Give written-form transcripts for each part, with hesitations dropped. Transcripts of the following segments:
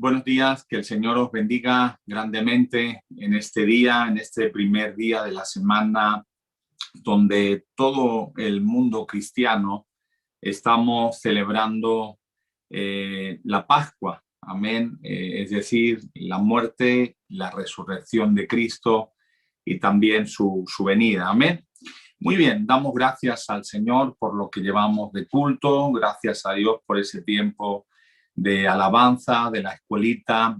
Buenos días, que el Señor os bendiga grandemente en este día, en este primer día de la semana, donde todo el mundo cristiano estamos celebrando la Pascua, amén, es decir, la muerte, la resurrección de Cristo y también su venida, amén. Muy bien, damos gracias al Señor por lo que llevamos de culto, gracias a Dios por ese tiempo de alabanza, de la escuelita.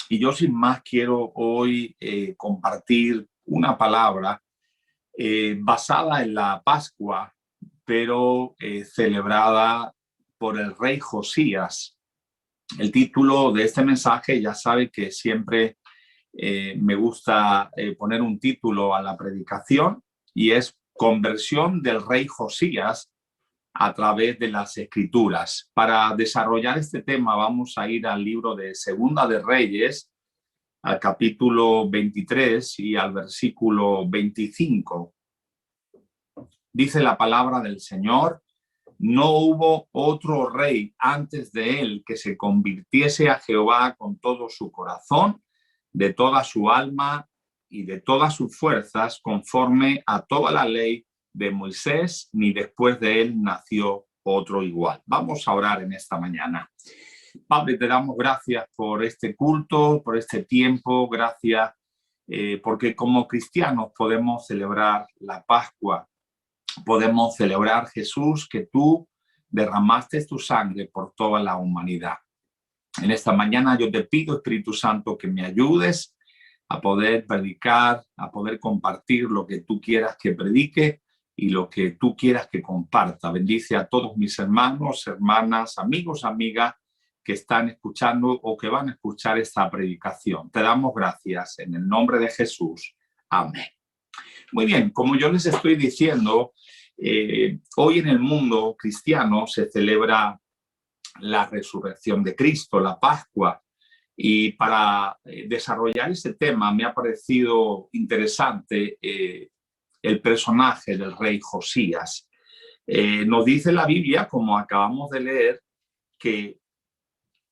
Y yo sin más quiero hoy compartir una palabra basada en la Pascua, pero celebrada por el rey Josías. El título de este mensaje, ya sabe que siempre me gusta poner un título a la predicación, y es Conversión del rey Josías a través de las Escrituras. Para desarrollar este tema vamos a ir al libro de Segunda de Reyes, al capítulo 23 y al versículo 25. Dice la palabra del Señor: no hubo otro rey antes de él que se convirtiese a Jehová con todo su corazón, de toda su alma y de todas sus fuerzas, conforme a toda la ley de Moisés, ni después de él nació otro igual. Vamos a orar en esta mañana. Padre, te damos gracias por este culto, por este tiempo, gracias porque como cristianos podemos celebrar la Pascua, podemos celebrar, Jesús, que tú derramaste tu sangre por toda la humanidad. En esta mañana yo te pido, Espíritu Santo, que me ayudes a poder predicar, a poder compartir lo que tú quieras que predique y lo que tú quieras que comparta. Bendice a todos mis hermanos, hermanas, amigos, amigas que están escuchando o que van a escuchar esta predicación. Te damos gracias en el nombre de Jesús. Amén. Muy bien, como yo les estoy diciendo, hoy en el mundo cristiano se celebra la resurrección de Cristo, la Pascua. Y para desarrollar ese tema me ha parecido interesante el personaje del rey Josías. Nos dice la Biblia, como acabamos de leer, que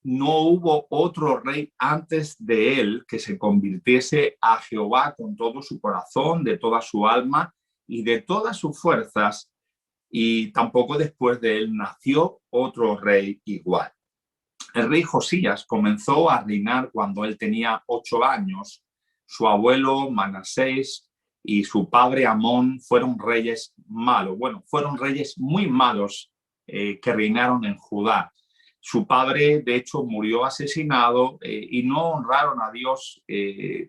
no hubo otro rey antes de él que se convirtiese a Jehová con todo su corazón, de toda su alma y de todas sus fuerzas, y tampoco después de él nació otro rey igual. El rey Josías comenzó a reinar cuando él tenía 8 años. Su abuelo Manasés y su padre Amón fueron reyes malos. Bueno, fueron reyes muy malos que reinaron en Judá. Su padre, de hecho, murió asesinado y no honraron a Dios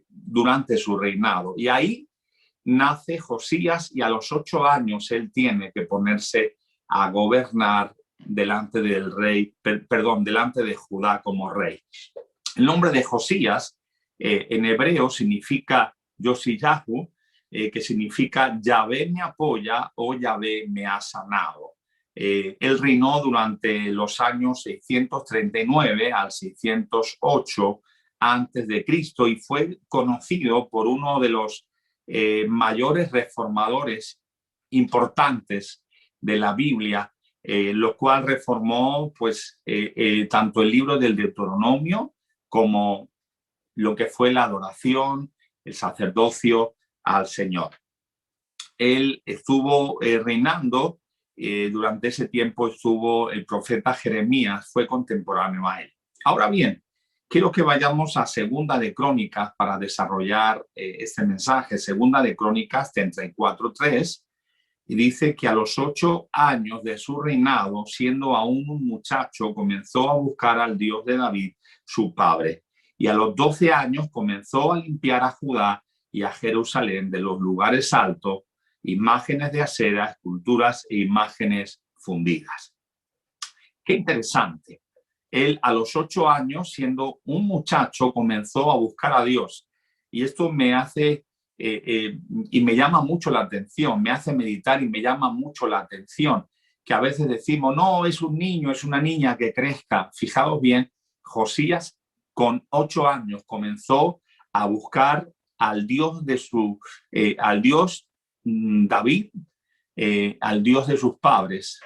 durante su reinado. Y ahí nace Josías, y a los 8 años él tiene que ponerse a gobernar delante del rey, delante de Judá como rey. El nombre de Josías en hebreo significa Yoshiyahu, que significa Yahvé me apoya o Yahvé me ha sanado. Él reinó durante los años 639 al 608 antes de Cristo y fue conocido por uno de los mayores reformadores importantes de la Biblia, lo cual reformó pues tanto el libro del Deuteronomio como lo que fue la adoración, el sacerdocio al Señor. Él estuvo reinando, durante ese tiempo estuvo el profeta Jeremías, fue contemporáneo a él. Ahora bien, quiero que vayamos a Segunda de Crónicas para desarrollar este mensaje. Segunda de Crónicas 34:3, y dice que a los 8 años de su reinado, siendo aún un muchacho, comenzó a buscar al Dios de David, su padre. Y a los 12 años comenzó a limpiar a Judá y a Jerusalén de los lugares altos, imágenes de acera, esculturas e imágenes fundidas. Qué interesante. Él a los 8 años, siendo un muchacho, comenzó a buscar a Dios. Y esto me hace, y me llama mucho la atención, me hace meditar y me llama mucho la atención, que a veces decimos, no, es un niño, es una niña que crezca. Fijaos bien, Josías con 8 años comenzó a buscar al Dios de al Dios David, al Dios de sus padres.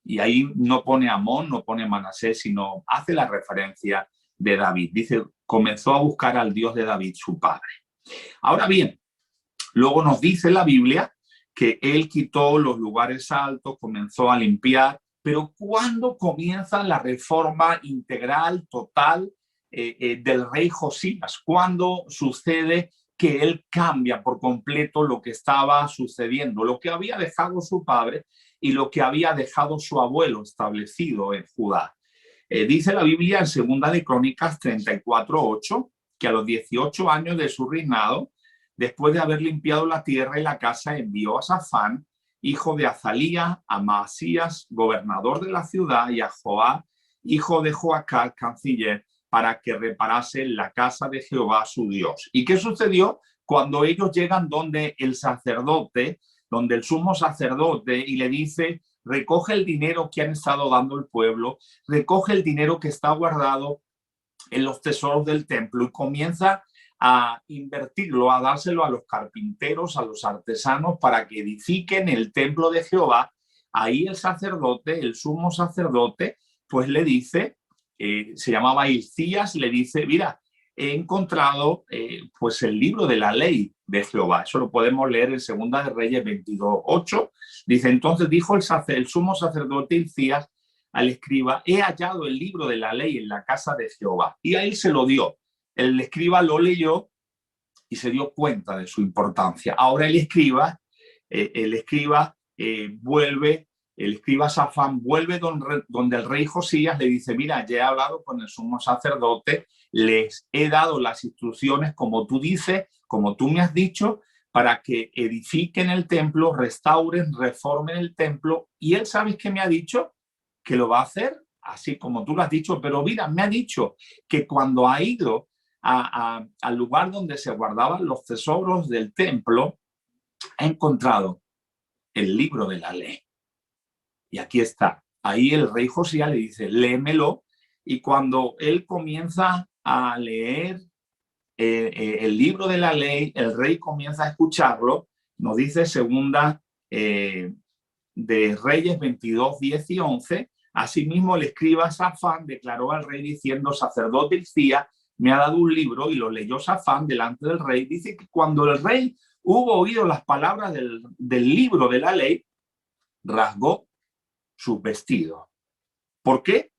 Y ahí no pone Amón, no pone Manasés, sino hace la referencia de David. Dice, comenzó a buscar al Dios de David, su padre. Ahora bien, luego nos dice la Biblia que él quitó los lugares altos, comenzó a limpiar, pero ¿cuándo comienza la reforma integral, total del rey Josías? ¿Cuándo sucede que él cambia por completo lo que estaba sucediendo, lo que había dejado su padre y lo que había dejado su abuelo establecido en Judá? Dice la Biblia en Segunda de Crónicas 34:8 que a los 18 años de su reinado, después de haber limpiado la tierra y la casa, envió a Safán, hijo de Azalía, a Maasías, gobernador de la ciudad, y a Joab, hijo de Joacal, canciller, para que reparase la casa de Jehová su Dios. ¿Y qué sucedió? Cuando ellos llegan donde el sacerdote, donde el sumo sacerdote, y le dice, recoge el dinero que han estado dando el pueblo, recoge el dinero que está guardado en los tesoros del templo, y comienza a invertirlo, a dárselo a los carpinteros, a los artesanos, para que edifiquen el templo de Jehová. Ahí el sacerdote, el sumo sacerdote, pues le dice, se llamaba Hilcías, le dice, mira, he encontrado pues el libro de la ley de Jehová. Eso lo podemos leer en Segunda de Reyes 22:8. Dice, entonces dijo el sumo sacerdote Hilcías al escriba, he hallado el libro de la ley en la casa de Jehová. Y a él se lo dio. El escriba lo leyó y se dio cuenta de su importancia. Ahora el escriba vuelve, el escriba Safán vuelve donde el rey Josías, le dice, mira, ya he hablado con el sumo sacerdote, les he dado las instrucciones como tú dices, como tú me has dicho, para que edifiquen el templo, restauren, reformen el templo. Y él, ¿sabes qué me ha dicho? Que lo va a hacer así como tú lo has dicho, pero mira, me ha dicho que cuando ha ido al lugar donde se guardaban los tesoros del templo, ha encontrado el libro de la ley. Y aquí está. Ahí el rey Josías le dice, léemelo. Y cuando él comienza a leer el libro de la ley, el rey comienza a escucharlo. Nos dice Segunda de Reyes 22, 10 y 11. Asimismo, el escriba Safán declaró al rey diciendo, sacerdote Hilcías me ha dado un libro, y lo leyó Safán delante del rey. Dice que cuando el rey hubo oído las palabras del libro de la ley, rasgó sus vestidos. ¿Por qué?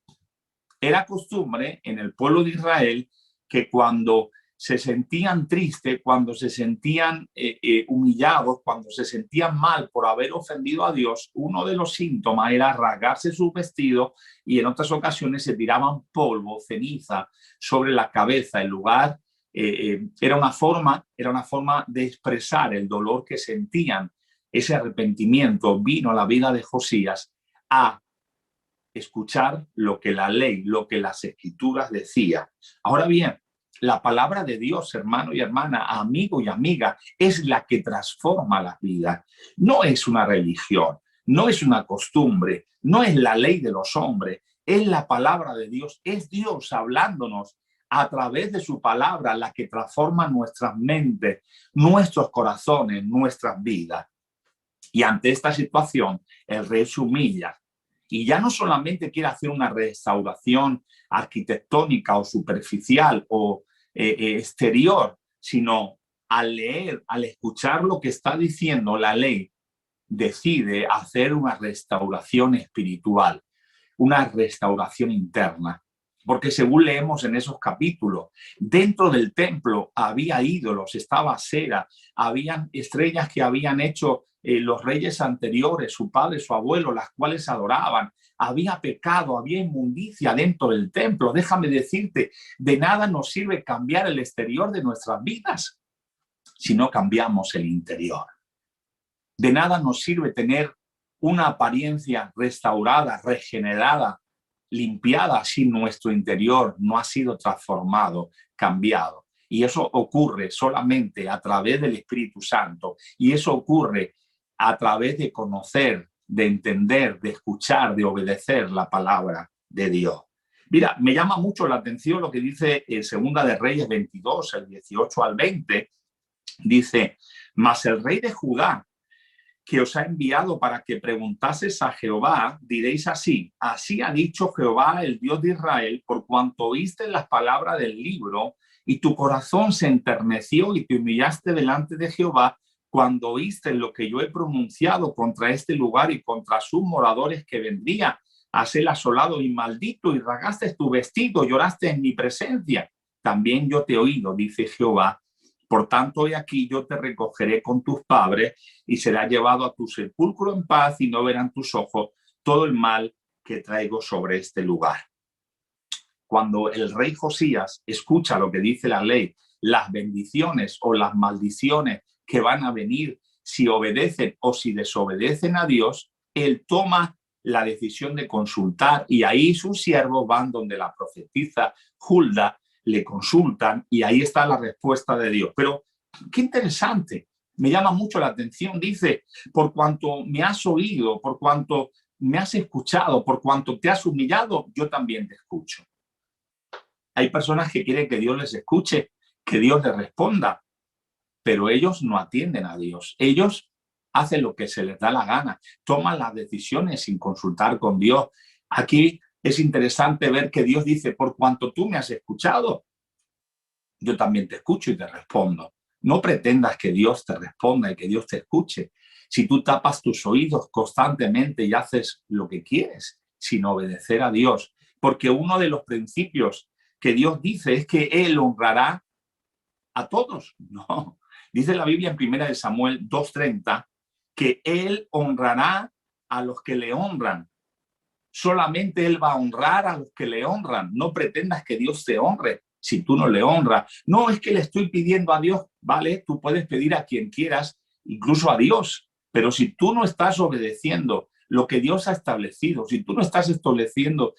Era costumbre en el pueblo de Israel que cuando se sentían tristes, cuando se sentían humillados, cuando se sentían mal por haber ofendido a Dios, uno de los síntomas era rasgarse sus vestidos, y en otras ocasiones se tiraban polvo, ceniza sobre la cabeza. El lugar era una forma de expresar el dolor que sentían. Ese arrepentimiento vino a la vida de Josías a escuchar lo que la ley, lo que las escrituras decían. Ahora bien, la palabra de Dios, hermano y hermana, amigo y amiga, es la que transforma las vidas. No es una religión, no es una costumbre, no es la ley de los hombres, es la palabra de Dios, es Dios hablándonos a través de su palabra, la que transforma nuestras mentes, nuestros corazones, nuestras vidas. Y ante esta situación, el rey se humilla. Y ya no solamente quiere hacer una restauración arquitectónica o superficial o exterior, sino al leer, al escuchar lo que está diciendo la ley, decide hacer una restauración espiritual, una restauración interna. Porque según leemos en esos capítulos, dentro del templo había ídolos, estaba cera, habían estrellas que habían hecho los reyes anteriores, su padre, su abuelo, las cuales adoraban. Había pecado, había inmundicia dentro del templo. Déjame decirte, de nada nos sirve cambiar el exterior de nuestras vidas si no cambiamos el interior. De nada nos sirve tener una apariencia restaurada, regenerada, limpiada, si nuestro interior no ha sido transformado, cambiado. Y eso ocurre solamente a través del Espíritu Santo. Y eso ocurre a través de conocer, de entender, de escuchar, de obedecer la palabra de Dios. Mira, me llama mucho la atención lo que dice en Segunda de Reyes 22, el 18 al 20. Dice, mas el rey de Judá que os ha enviado para que preguntases a Jehová, diréis así: así ha dicho Jehová, el Dios de Israel, por cuanto oíste las palabras del libro y tu corazón se enterneció y te humillaste delante de Jehová cuando oíste lo que yo he pronunciado contra este lugar y contra sus moradores que vendría a ser asolado y maldito, y rasgaste tu vestido, lloraste en mi presencia. También yo te he oído, dice Jehová. Por tanto, hoy aquí yo te recogeré con tus padres y será llevado a tu sepulcro en paz y no verán tus ojos todo el mal que traigo sobre este lugar. Cuando el rey Josías escucha lo que dice la ley, las bendiciones o las maldiciones que van a venir si obedecen o si desobedecen a Dios, él toma la decisión de consultar, y ahí sus siervos van donde la profetisa Hulda, le consultan y ahí está la respuesta de Dios. Pero qué interesante, me llama mucho la atención. Dice: por cuanto me has oído, por cuanto me has escuchado, por cuanto te has humillado, yo también te escucho. Hay personas que quieren que Dios les escuche, que Dios les responda, pero ellos no atienden a Dios. Ellos hacen lo que se les da la gana, toman las decisiones sin consultar con Dios. Aquí es interesante ver que Dios dice: por cuanto tú me has escuchado, yo también te escucho y te respondo. No pretendas que Dios te responda y que Dios te escuche si tú tapas tus oídos constantemente y haces lo que quieres sin obedecer a Dios. Porque uno de los principios que Dios dice es que Él honrará a todos. No, dice la Biblia en 1 Samuel 2:30 que Él honrará a los que le honran. Solamente Él va a honrar a los que le honran. No pretendas que Dios te honre si tú no le honras. No, es que le estoy pidiendo a Dios. Vale, tú puedes pedir a quien quieras, incluso a Dios, pero si tú no estás obedeciendo lo que Dios ha establecido, si tú no estás obedeciendo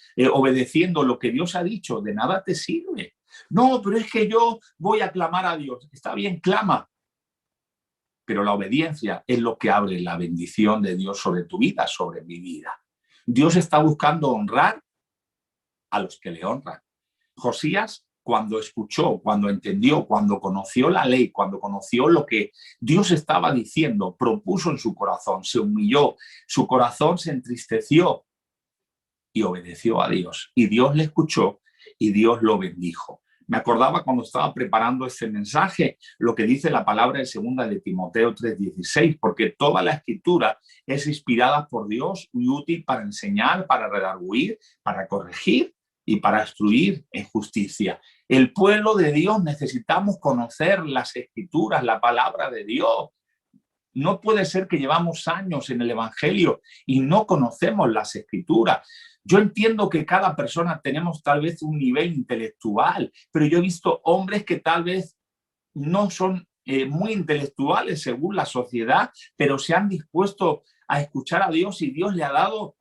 lo que Dios ha dicho, de nada te sirve. No, pero es que yo voy a clamar a Dios. Está bien, clama, pero la obediencia es lo que abre la bendición de Dios sobre tu vida, sobre mi vida. Dios está buscando honrar a los que le honran. Josías, cuando escuchó, cuando entendió, cuando conoció la ley, cuando conoció lo que Dios estaba diciendo, propuso en su corazón, se humilló, su corazón se entristeció y obedeció a Dios. Y Dios le escuchó y Dios lo bendijo. Me acordaba cuando estaba preparando este mensaje lo que dice la palabra en 2 de Timoteo 3:16, porque toda la escritura es inspirada por Dios y útil para enseñar, para redarguir, para corregir y para instruir en justicia. El pueblo de Dios necesitamos conocer las escrituras, la palabra de Dios. No puede ser que llevamos años en el Evangelio y no conocemos las escrituras. Yo entiendo que cada persona tenemos tal vez un nivel intelectual, pero yo he visto hombres que tal vez no son muy intelectuales según la sociedad, pero se han dispuesto a escuchar a Dios y Dios le ha dado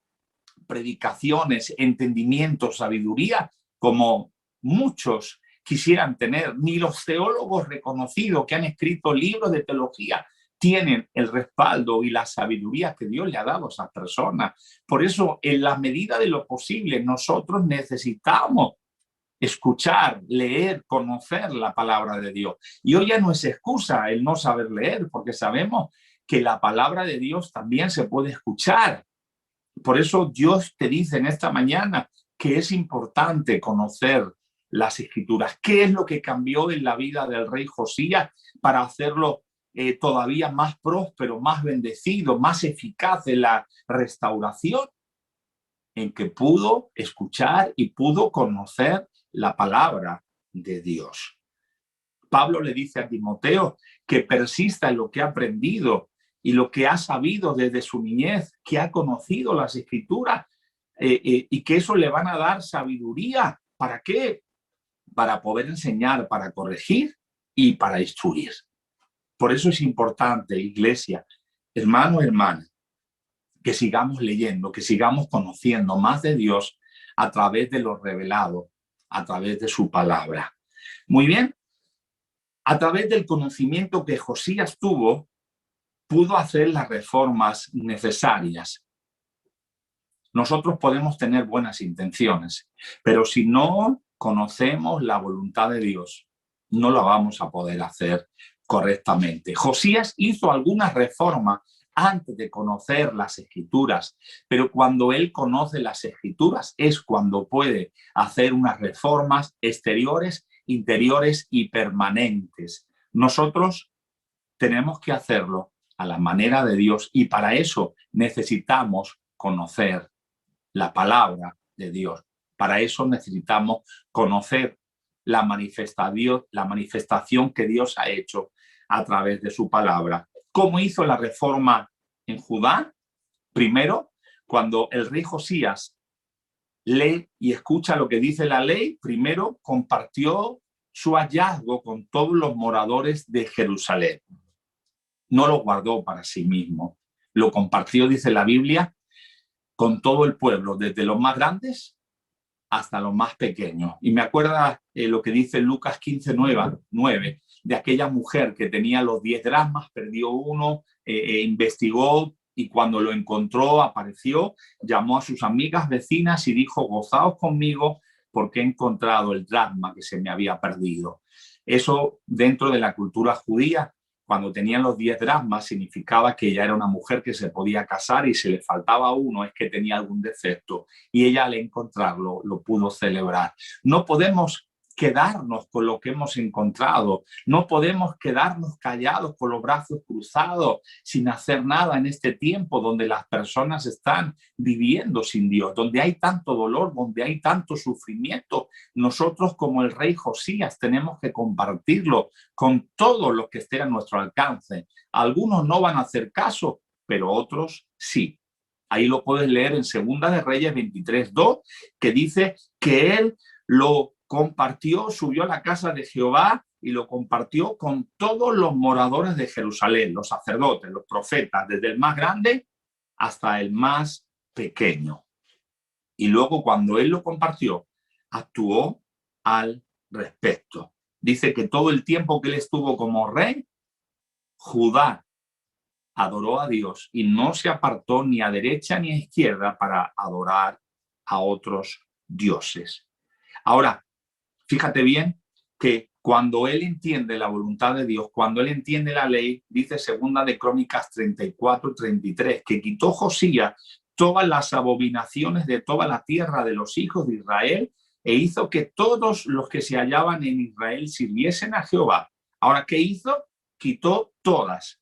predicaciones, entendimiento, sabiduría, como muchos quisieran tener. Ni los teólogos reconocidos que han escrito libros de teología tienen el respaldo y la sabiduría que Dios le ha dado a esas personas. Por eso, en la medida de lo posible, nosotros necesitamos escuchar, leer, conocer la palabra de Dios. Y hoy ya no es excusa el no saber leer, porque sabemos que la palabra de Dios también se puede escuchar. Por eso Dios te dice en esta mañana que es importante conocer las escrituras. ¿Qué es lo que cambió en la vida del rey Josías para hacerlo todavía más próspero, más bendecido, más eficaz en la restauración? En que pudo escuchar y pudo conocer la palabra de Dios. Pablo le dice a Timoteo que persista en lo que ha aprendido y lo que ha sabido desde su niñez, que ha conocido las escrituras y que eso le van a dar sabiduría. ¿Para qué? Para poder enseñar, para corregir y para instruir. Por eso es importante, iglesia, hermano, hermana, que sigamos leyendo, que sigamos conociendo más de Dios a través de lo revelado, a través de su palabra. Muy bien, a través del conocimiento que Josías tuvo, pudo hacer las reformas necesarias. Nosotros podemos tener buenas intenciones, pero si no conocemos la voluntad de Dios, no la vamos a poder hacer correctamente. Josías hizo algunas reformas antes de conocer las Escrituras, pero cuando él conoce las Escrituras es cuando puede hacer unas reformas exteriores, interiores y permanentes. Nosotros tenemos que hacerlo a la manera de Dios y para eso necesitamos conocer la palabra de Dios. Para eso necesitamos conocer la manifestación que Dios ha hecho a través de su palabra. ¿Cómo hizo la reforma en Judá? Primero, cuando el rey Josías lee y escucha lo que dice la ley, primero compartió su hallazgo con todos los moradores de Jerusalén. No lo guardó para sí mismo, lo compartió, dice la Biblia, con todo el pueblo, desde los más grandes hasta los más pequeños. Y me acuerda lo que dice Lucas 15:9, de aquella mujer que tenía los 10 dracmas, perdió uno, investigó y cuando lo encontró, apareció, llamó a sus amigas vecinas y dijo: gozaos conmigo porque he encontrado el dracma que se me había perdido. Eso dentro de la cultura judía, cuando tenían los 10 dracmas, significaba que ella era una mujer que se podía casar y si le faltaba uno es que tenía algún defecto. Y ella al encontrarlo lo pudo celebrar. No podemos quedarnos con lo que hemos encontrado. No podemos quedarnos callados con los brazos cruzados sin hacer nada en este tiempo donde las personas están viviendo sin Dios, donde hay tanto dolor, donde hay tanto sufrimiento. Nosotros, como el rey Josías, tenemos que compartirlo con todo lo que esté a nuestro alcance. Algunos no van a hacer caso, pero otros sí. Ahí lo puedes leer en Segunda de Reyes 23:2, que dice que él lo compartió, subió a la casa de Jehová y lo compartió con todos los moradores de Jerusalén, los sacerdotes, los profetas, desde el más grande hasta el más pequeño. Y luego cuando él lo compartió, actuó al respecto. Dice que todo el tiempo que él estuvo como rey, Judá adoró a Dios y no se apartó ni a derecha ni a izquierda para adorar a otros dioses. Ahora, fíjate bien que cuando él entiende la voluntad de Dios, cuando él entiende la ley, dice Segunda de Crónicas 34:33, que quitó Josías todas las abominaciones de toda la tierra de los hijos de Israel e hizo que todos los que se hallaban en Israel sirviesen a Jehová. Ahora, ¿qué hizo? Quitó todas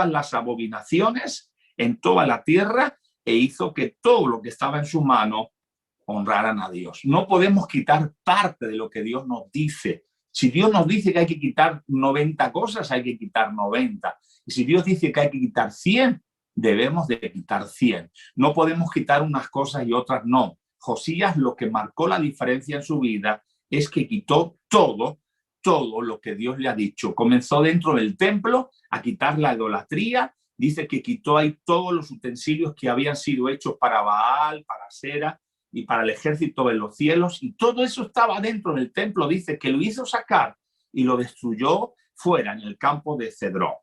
las abominaciones en toda la tierra e hizo que todo lo que estaba en su mano honraran a Dios. No podemos quitar parte de lo que Dios nos dice. Si Dios nos dice que hay que quitar 90 cosas, hay que quitar 90. Y si Dios dice que hay que quitar 100, debemos de quitar 100. No podemos quitar unas cosas y otras no. Josías, lo que marcó la diferencia en su vida es que quitó todo lo que Dios le ha dicho. Comenzó dentro del templo a quitar la idolatría. Dice que quitó ahí todos los utensilios que habían sido hechos para Baal, para Asera y para el ejército de los cielos, y todo eso estaba dentro del templo. Dice que lo hizo sacar y lo destruyó fuera, en el campo de Cedrón.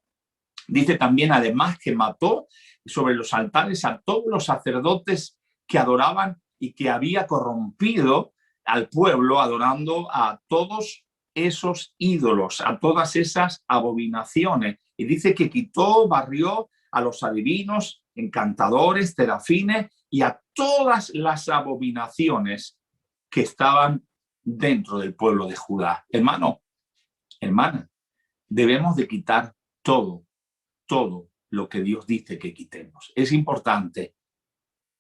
Dice también, además, que mató sobre los altares a todos los sacerdotes que adoraban y que había corrompido al pueblo adorando a todos esos ídolos, a todas esas abominaciones. Y dice que quitó, barrió a los adivinos, encantadores, terafines y a todas las abominaciones que estaban dentro del pueblo de Judá. Hermano, hermana, debemos de quitar todo lo que Dios dice que quitemos. Es importante.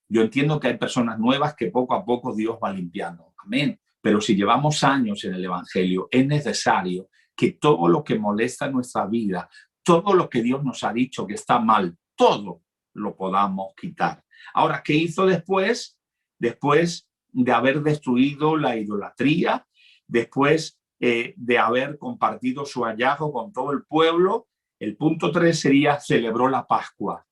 Yo entiendo que hay personas nuevas que poco a poco Dios va limpiando. Amén. Pero si llevamos años en el Evangelio, es necesario que todo lo que molesta nuestra vida, todo lo que Dios nos ha dicho que está mal, todo lo podamos quitar. Ahora, ¿qué hizo después? Después de haber destruido la idolatría, después de haber compartido su hallazgo con todo el pueblo, el punto 3 sería: celebró la Pascua.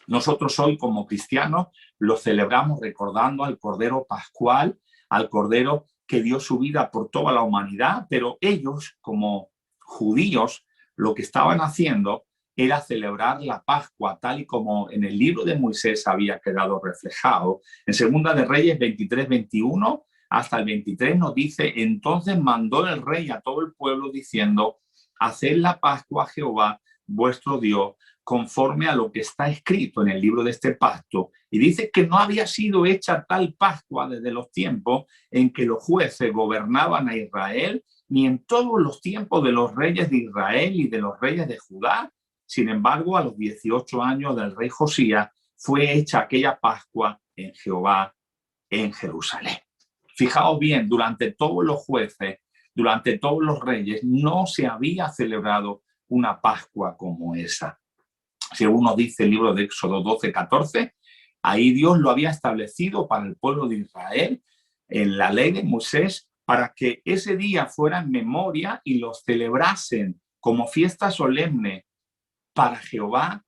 Nosotros hoy como cristianos lo celebramos recordando al Cordero Pascual, al Cordero que dio su vida por toda la humanidad, pero ellos como judíos lo que estaban haciendo era celebrar la Pascua tal y como en el libro de Moisés había quedado reflejado. En Segunda de Reyes 23:21 hasta el 23 nos dice: entonces mandó el rey a todo el pueblo diciendo: haced la Pascua a Jehová vuestro Dios, conforme a lo que está escrito en el libro de este pacto. Y dice que no había sido hecha tal Pascua desde los tiempos en que los jueces gobernaban a Israel, ni en todos los tiempos de los reyes de Israel y de los reyes de Judá. Sin embargo, a los 18 años del rey Josías fue hecha aquella Pascua en Jehová, en Jerusalén. Fijaos bien, durante todos los jueces, durante todos los reyes, no se había celebrado una Pascua como esa. Según nos dice el libro de Éxodo 12:14, ahí Dios lo había establecido para el pueblo de Israel en la ley de Moisés, para que ese día fuera en memoria y los celebrasen como fiesta solemne para Jehová,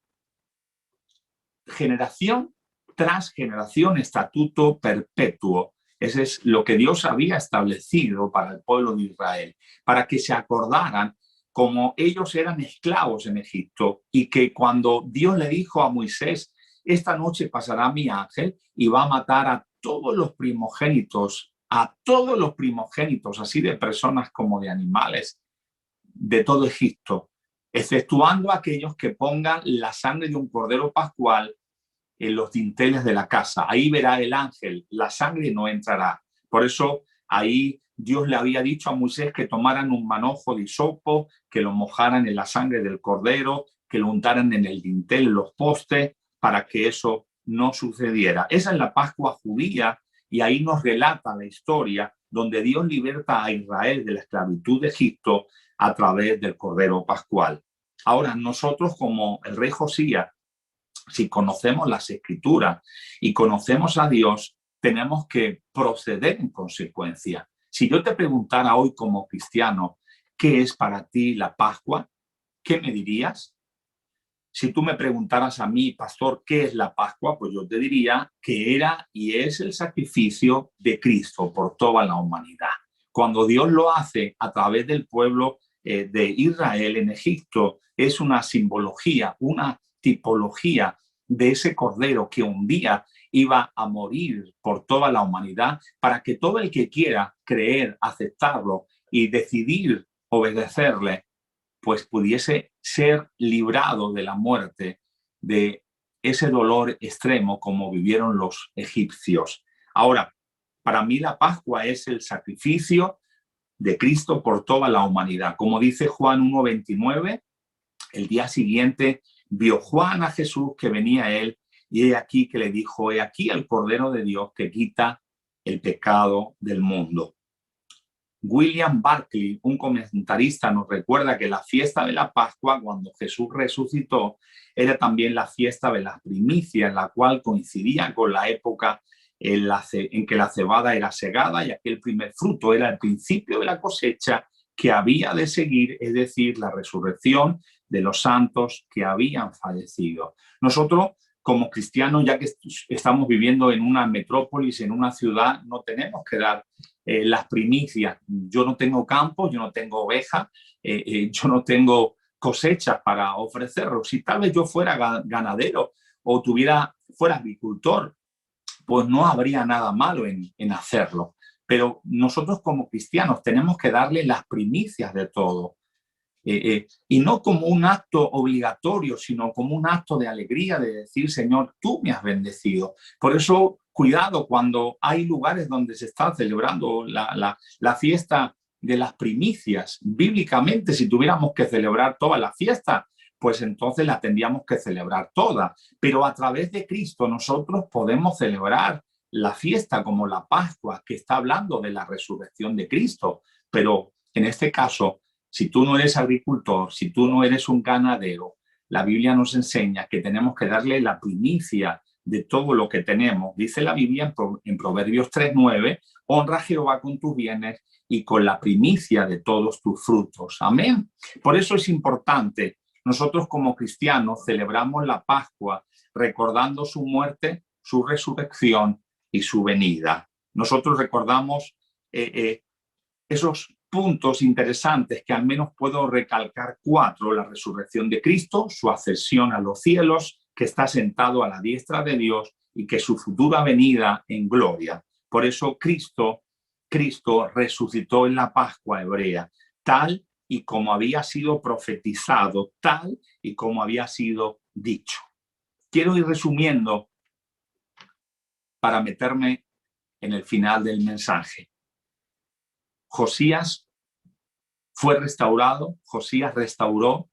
generación tras generación, estatuto perpetuo. Ese es lo que Dios había establecido para el pueblo de Israel, para que se acordaran como ellos eran esclavos en Egipto y que cuando Dios le dijo a Moisés, esta noche pasará mi ángel y va a matar a todos los primogénitos, así de personas como de animales, de todo Egipto, exceptuando a aquellos que pongan la sangre de un cordero pascual en los dinteles de la casa. Ahí verá el ángel, la sangre no entrará. Por eso ahí Dios le había dicho a Moisés que tomaran un manojo de hisopo, que lo mojaran en la sangre del cordero, que lo untaran en el dintel, en los postes, para que eso no sucediera. Esa es la Pascua judía y ahí nos relata la historia donde Dios liberta a Israel de la esclavitud de Egipto a través del cordero pascual. Ahora, nosotros como el rey Josías, si conocemos las escrituras y conocemos a Dios, tenemos que proceder en consecuencia. Si yo te preguntara hoy como cristiano, ¿qué es para ti la Pascua? ¿Qué me dirías? Si tú me preguntaras a mí, pastor, ¿qué es la Pascua? Pues yo te diría que era y es el sacrificio de Cristo por toda la humanidad. Cuando Dios lo hace a través del pueblo de Israel en Egipto, es una simbología, una tipología de ese cordero que un día iba a morir por toda la humanidad para que todo el que quiera creer, aceptarlo y decidir obedecerle, pues pudiese ser librado de la muerte, de ese dolor extremo como vivieron los egipcios. Ahora, para mí la Pascua es el sacrificio de Cristo por toda la humanidad. Como dice Juan 1:29, el día siguiente vio Juan a Jesús que venía a él y he aquí que le dijo, he aquí el Cordero de Dios que quita el pecado del mundo. William Barclay, un comentarista, nos recuerda que la fiesta de la Pascua, cuando Jesús resucitó, era también la fiesta de las primicias, la cual coincidía con la época en que la cebada era segada y aquel primer fruto era el principio de la cosecha que había de seguir, es decir, la resurrección de los santos que habían fallecido. Nosotros, como cristianos, ya que estamos viviendo en una metrópolis, en una ciudad, no tenemos que dar las primicias. Yo no tengo campo, yo no tengo ovejas, yo no tengo cosechas para ofrecerlo. Si tal vez yo fuera ganadero o fuera agricultor, pues no habría nada malo en hacerlo. Pero nosotros como cristianos tenemos que darle las primicias de todo. Y no como un acto obligatorio, sino como un acto de alegría, de decir, Señor, tú me has bendecido. Por eso, cuidado cuando hay lugares donde se está celebrando la fiesta de las primicias. Bíblicamente, si tuviéramos que celebrar toda la fiesta, pues entonces la tendríamos que celebrar toda. Pero a través de Cristo nosotros podemos celebrar la fiesta como la Pascua, que está hablando de la resurrección de Cristo. Pero en este caso, si tú no eres agricultor, si tú no eres un ganadero, la Biblia nos enseña que tenemos que darle la primicia de todo lo que tenemos. Dice la Biblia en Proverbios 3:9, honra a Jehová con tus bienes y con la primicia de todos tus frutos. Amén. Por eso es importante. Nosotros como cristianos celebramos la Pascua recordando su muerte, su resurrección y su venida. Nosotros recordamos esos puntos interesantes que al menos puedo recalcar 4: la resurrección de Cristo, su ascensión a los cielos, que está sentado a la diestra de Dios y que su futura venida en gloria. Por eso Cristo resucitó en la Pascua hebrea, tal y como había sido profetizado, tal y como había sido dicho. Quiero ir resumiendo para meterme en el final del mensaje. Josías fue restaurado, Josías restauró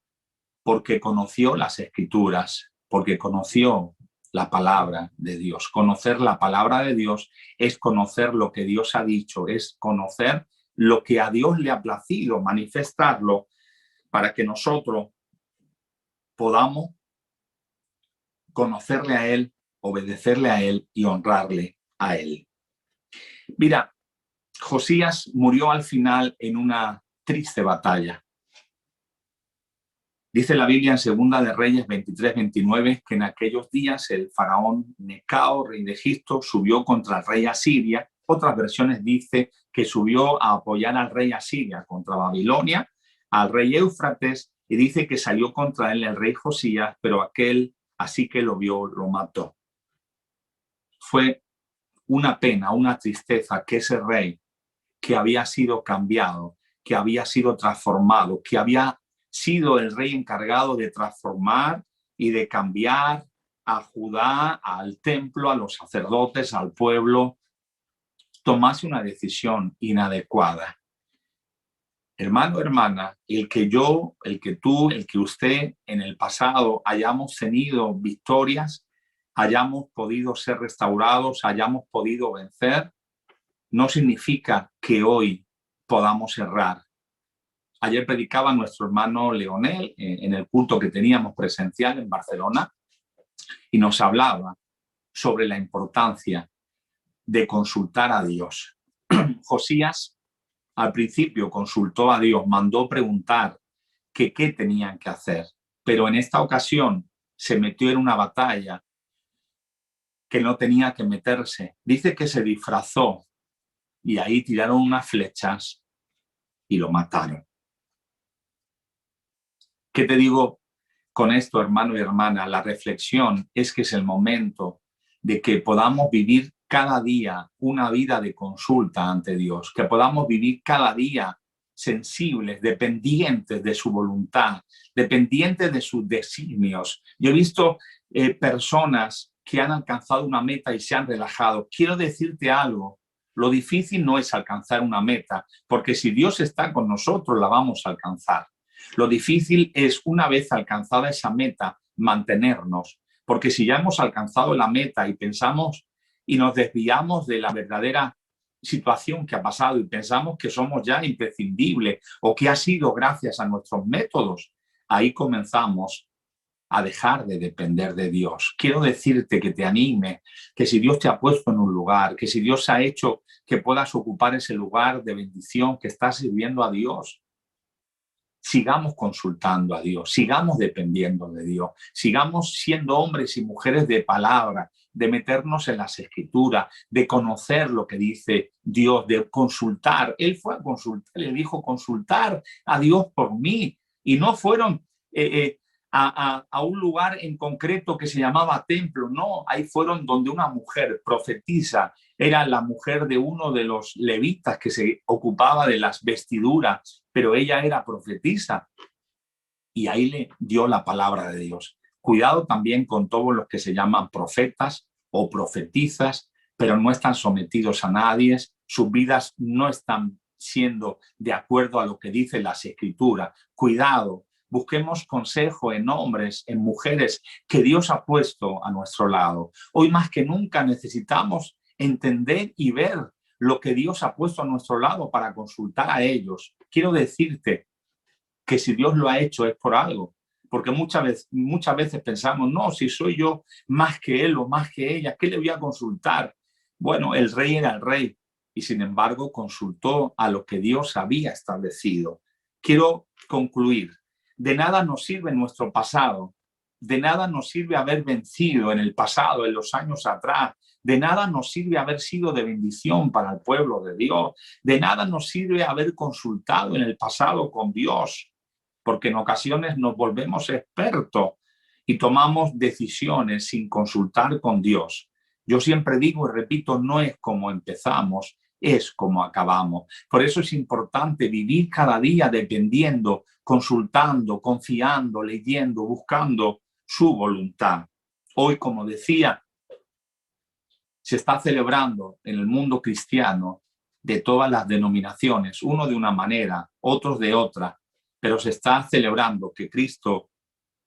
porque conoció las Escrituras, porque conoció la palabra de Dios. Conocer la palabra de Dios es conocer lo que Dios ha dicho, es conocer lo que a Dios le ha placido, manifestarlo para que nosotros podamos conocerle a Él, obedecerle a Él y honrarle a Él. Mira, Josías murió al final en una triste batalla. Dice la Biblia en Segunda de Reyes 23-29 que en aquellos días el faraón Necao, rey de Egipto, subió contra el rey Asiria. Otras versiones dice que subió a apoyar al rey Asiria contra Babilonia, al rey Éufrates, y dice que salió contra él el rey Josías, pero aquel, así que lo vio, lo mató. Fue una pena, una tristeza que ese rey que había sido cambiado, que había sido transformado, que había sido el rey encargado de transformar y de cambiar a Judá, al templo, a los sacerdotes, al pueblo, tomase una decisión inadecuada. Hermano, hermana, el que yo, el que tú, el que usted en el pasado hayamos tenido victorias, hayamos podido ser restaurados, hayamos podido vencer, no significa que hoy podamos errar. Ayer predicaba nuestro hermano Leonel en el culto que teníamos presencial en Barcelona y nos hablaba sobre la importancia de consultar a Dios. Josías al principio consultó a Dios, mandó preguntar qué tenían que hacer, pero en esta ocasión se metió en una batalla que no tenía que meterse. Dice que se disfrazó y ahí tiraron unas flechas y lo mataron. ¿Qué te digo con esto, hermano y hermana? La reflexión es que es el momento de que podamos vivir cada día una vida de consulta ante Dios, que podamos vivir cada día sensibles, dependientes de su voluntad, dependientes de sus designios. Yo he visto personas que han alcanzado una meta y se han relajado. Quiero decirte algo, lo difícil no es alcanzar una meta, porque si Dios está con nosotros, la vamos a alcanzar. Lo difícil es, una vez alcanzada esa meta, mantenernos, porque si ya hemos alcanzado la meta y pensamos y nos desviamos de la verdadera situación que ha pasado y pensamos que somos ya imprescindibles o que ha sido gracias a nuestros métodos, ahí comenzamos a dejar de depender de Dios. Quiero decirte que te anime, que si Dios te ha puesto en un lugar, que si Dios ha hecho que puedas ocupar ese lugar de bendición, que estás sirviendo a Dios, sigamos consultando a Dios, sigamos dependiendo de Dios, sigamos siendo hombres y mujeres de palabra, de meternos en las Escrituras, de conocer lo que dice Dios, de consultar. Él fue a consultar, le dijo consultar a Dios por mí, y no fueron a un lugar en concreto que se llamaba templo, no, ahí fueron donde una mujer profetisa, era la mujer de uno de los levitas que se ocupaba de las vestiduras, pero ella era profetisa y ahí le dio la palabra de Dios. Cuidado también con todos los que se llaman profetas o profetizas, pero no están sometidos a nadie, sus vidas no están siendo de acuerdo a lo que dicen las Escrituras. Cuidado, busquemos consejo en hombres, en mujeres que Dios ha puesto a nuestro lado. Hoy más que nunca necesitamos entender y ver lo que Dios ha puesto a nuestro lado para consultar a ellos. Quiero decirte que si Dios lo ha hecho es por algo, porque muchas veces pensamos, no, si soy yo más que él o más que ella, ¿qué le voy a consultar? Bueno, el rey era el rey y sin embargo consultó a lo que Dios había establecido. Quiero concluir. De nada nos sirve nuestro pasado, de nada nos sirve haber vencido en el pasado, en los años atrás, de nada nos sirve haber sido de bendición para el pueblo de Dios, de nada nos sirve haber consultado en el pasado con Dios, porque en ocasiones nos volvemos expertos y tomamos decisiones sin consultar con Dios. Yo siempre digo y repito, no es como empezamos, es como acabamos. Por eso es importante vivir cada día dependiendo, consultando, confiando, leyendo, buscando su voluntad. Hoy, como decía, se está celebrando en el mundo cristiano de todas las denominaciones, uno de una manera, otros de otra, pero se está celebrando que Cristo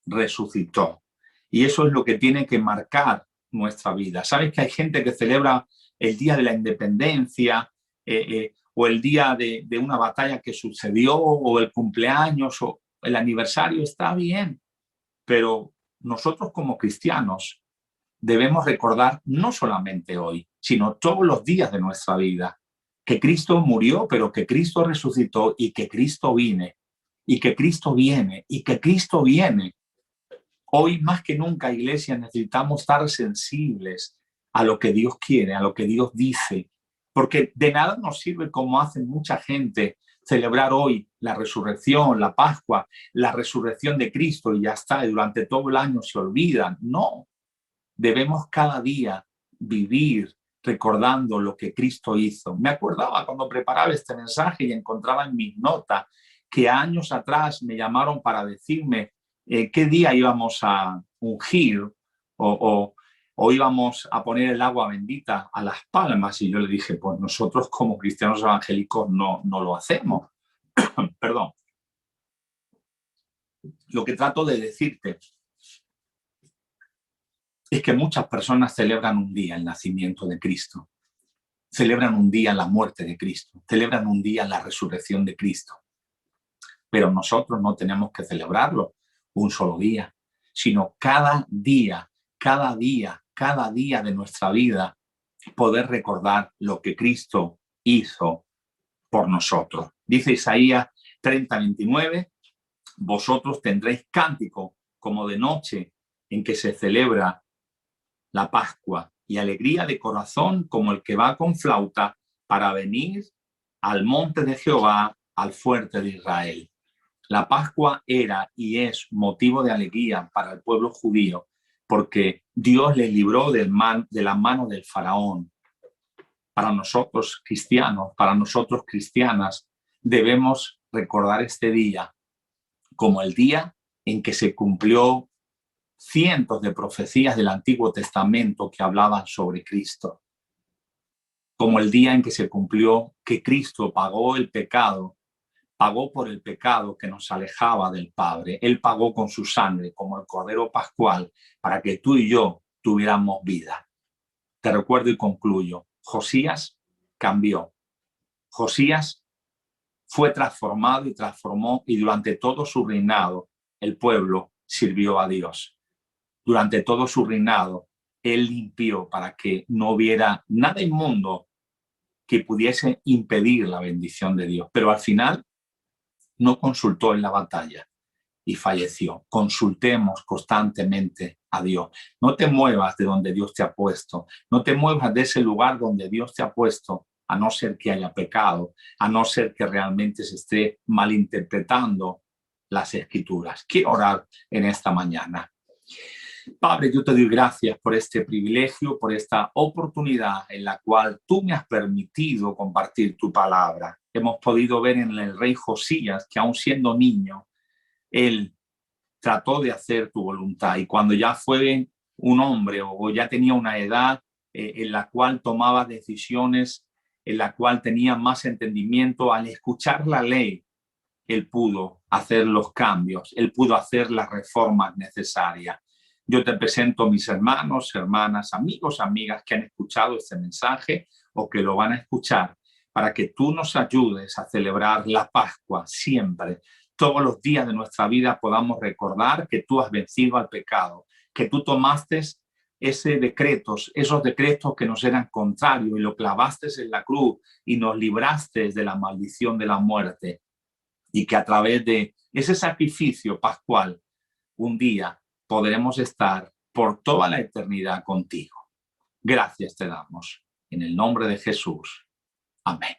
resucitó. Y eso es lo que tiene que marcar nuestra vida. ¿Sabes que hay gente que celebra el día de la independencia o el día de una batalla que sucedió o el cumpleaños o el aniversario? Está bien, pero nosotros como cristianos debemos recordar no solamente hoy, sino todos los días de nuestra vida, que Cristo murió, pero que Cristo resucitó y que Cristo viene, y que Cristo viene, y que Cristo viene. Hoy más que nunca, iglesia, necesitamos estar sensibles a lo que Dios quiere, a lo que Dios dice, porque de nada nos sirve, como hace mucha gente, celebrar hoy la resurrección, la Pascua, la resurrección de Cristo y ya está, y durante todo el año se olvidan. No, debemos cada día vivir recordando lo que Cristo hizo. Me acordaba cuando preparaba este mensaje y encontraba en mis notas que años atrás me llamaron para decirme qué día íbamos a ungir o íbamos a poner el agua bendita a las palmas. Y yo le dije, pues nosotros como cristianos evangélicos no lo hacemos. Perdón. Lo que trato de decirte es que muchas personas celebran un día el nacimiento de Cristo, celebran un día la muerte de Cristo, celebran un día la resurrección de Cristo. Pero nosotros no tenemos que celebrarlo un solo día, sino cada día, cada día, cada día de nuestra vida, poder recordar lo que Cristo hizo por nosotros. Dice Isaías 30:29, vosotros tendréis cántico como de noche en que se celebra la Pascua y alegría de corazón como el que va con flauta para venir al monte de Jehová, al fuerte de Israel. La Pascua era y es motivo de alegría para el pueblo judío porque Dios les libró de la mano del faraón. Para nosotros cristianos, para nosotros cristianas, debemos recordar este día como el día en que se cumplió cientos de profecías del Antiguo Testamento que hablaban sobre Cristo, como el día en que se cumplió que Cristo pagó el pecado, pagó por el pecado que nos alejaba del Padre. Él pagó con su sangre como el Cordero Pascual para que tú y yo tuviéramos vida. Te recuerdo y concluyo. Josías cambió. Josías fue transformado y transformó, y durante todo su reinado el pueblo sirvió a Dios. Durante todo su reinado, él limpió para que no hubiera nada inmundo que pudiese impedir la bendición de Dios. Pero al final no consultó en la batalla y falleció. Consultemos constantemente a Dios. No te muevas de donde Dios te ha puesto. No te muevas de ese lugar donde Dios te ha puesto, a no ser que haya pecado, a no ser que realmente se esté malinterpretando las Escrituras. Quiero orar en esta mañana. Padre, yo te doy gracias por este privilegio, por esta oportunidad en la cual tú me has permitido compartir tu palabra. Hemos podido ver en el rey Josías que aún siendo niño, él trató de hacer tu voluntad, y cuando ya fue un hombre o ya tenía una edad en la cual tomaba decisiones, en la cual tenía más entendimiento, al escuchar la ley, él pudo hacer los cambios, él pudo hacer las reformas necesarias. Yo te presento a mis hermanos, hermanas, amigos, amigas que han escuchado este mensaje o que lo van a escuchar, para que tú nos ayudes a celebrar la Pascua siempre. Todos los días de nuestra vida podamos recordar que tú has vencido al pecado, que tú tomaste esos decretos que nos eran contrarios y lo clavaste en la cruz y nos libraste de la maldición de la muerte, y que a través de ese sacrificio pascual un día podremos estar por toda la eternidad contigo. Gracias te damos. En el nombre de Jesús. Amén.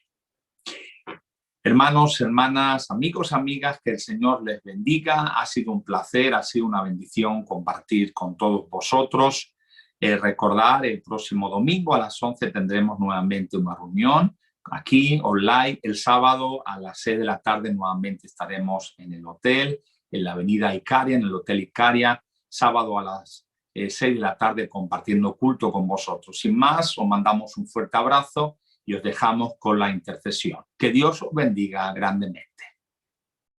Hermanos, hermanas, amigos, amigas, que el Señor les bendiga. Ha sido un placer, ha sido una bendición compartir con todos vosotros. Recordar, el próximo domingo a las 11 tendremos nuevamente una reunión aquí online. El sábado a las 6 de la tarde nuevamente estaremos en el hotel, en la avenida Icaria, en el Hotel Icaria, sábado a las 6 de la tarde compartiendo culto con vosotros. Sin más, os mandamos un fuerte abrazo y os dejamos con la intercesión. Que Dios os bendiga grandemente.